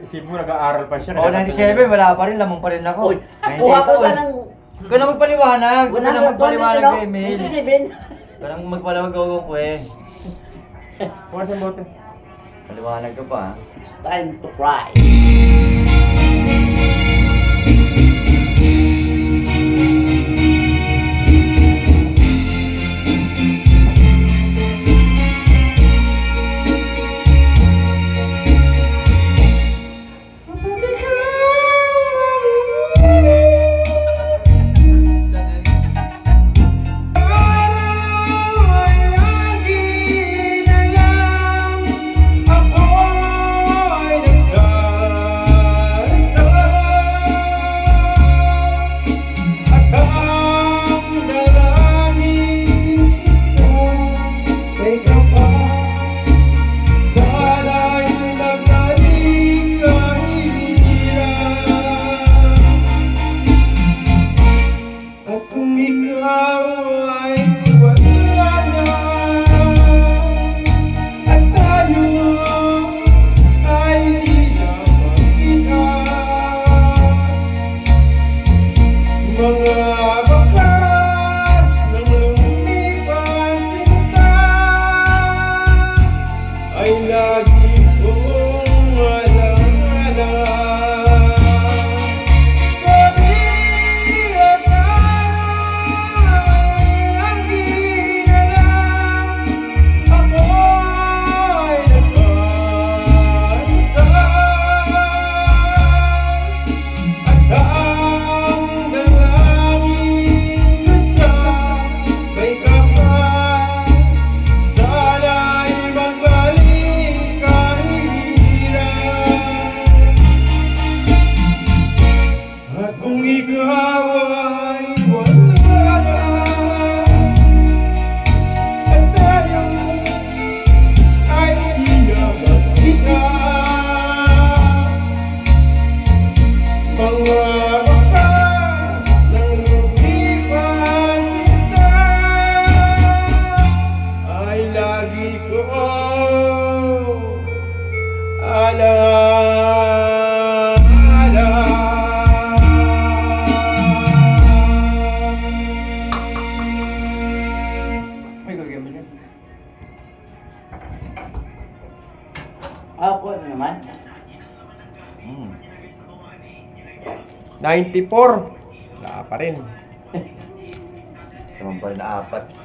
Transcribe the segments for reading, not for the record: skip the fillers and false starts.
Sibo nag-aaral pa siya. Oh, 97, wala pa rin, lamang pa rin ako. Uy, kuha ko sa ng... Ikaw na magpaliwanag. Ikaw na magpaliwanag kay Emil. 97. Ikaw na magpaliwanag ko eh. Kuha sa bote. Paliwanag ka pa. It's time to cry. Ako ano naman? 94. Wala pa rin. Naman pa rin 4.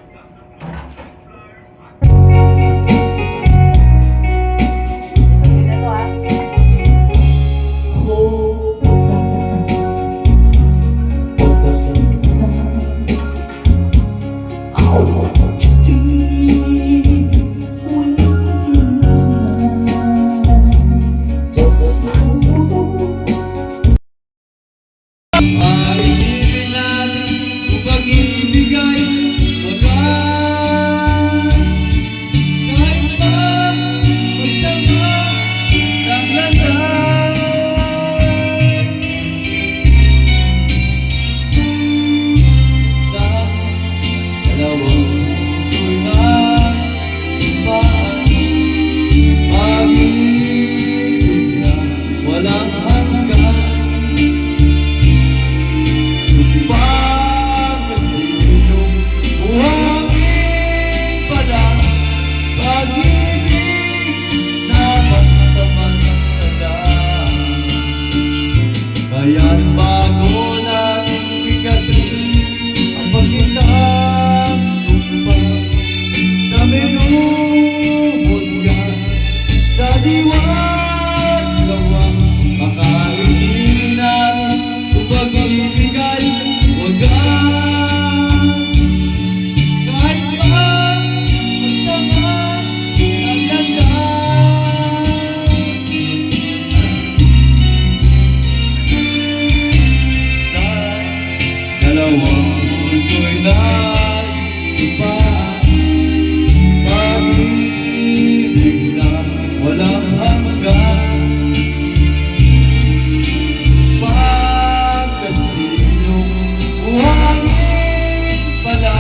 Dalawang puso'y naipa, pag-ibig na walang hanggan, pagkastilong buhangin pala,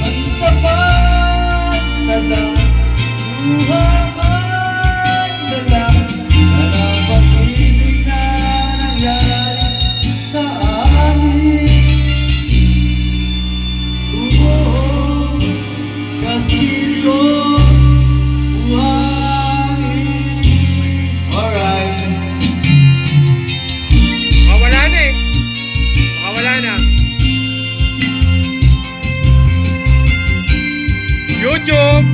ang tapat na lang, luhaan na lang, na napag-ibig na nangyari sa amin. Castillo, buhangin. Alright. Makawala na eh. Makawala na. YouTube!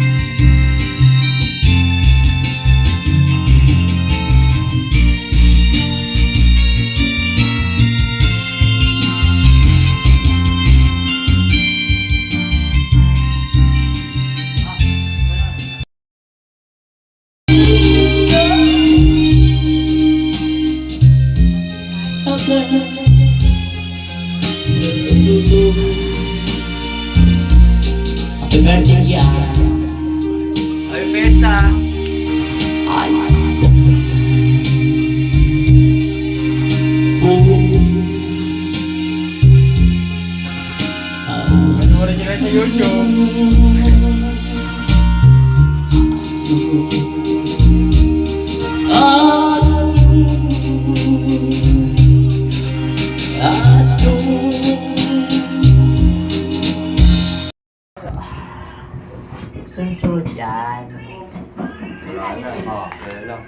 Happy birthday, Gian. Ay, pesta. Ay. Panoorin nyo na sa YouTube. Sunod yan. Wala na. Okay lang.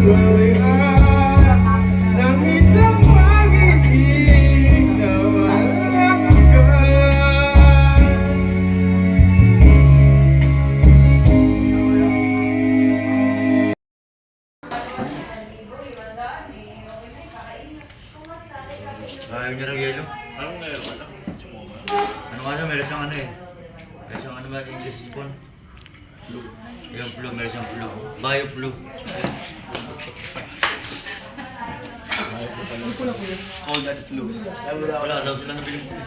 ng isang pag-ibig na walang hanggan. Ayaw niya ng yelo. Anong meron ka lang? Ano nga siya, meron siyang ano eh. Meron siyang ano ba, English spoon? Flu. Yung flu, meron siyang flu. Bio flu. All that flu. Wala daw sila nabiling flu.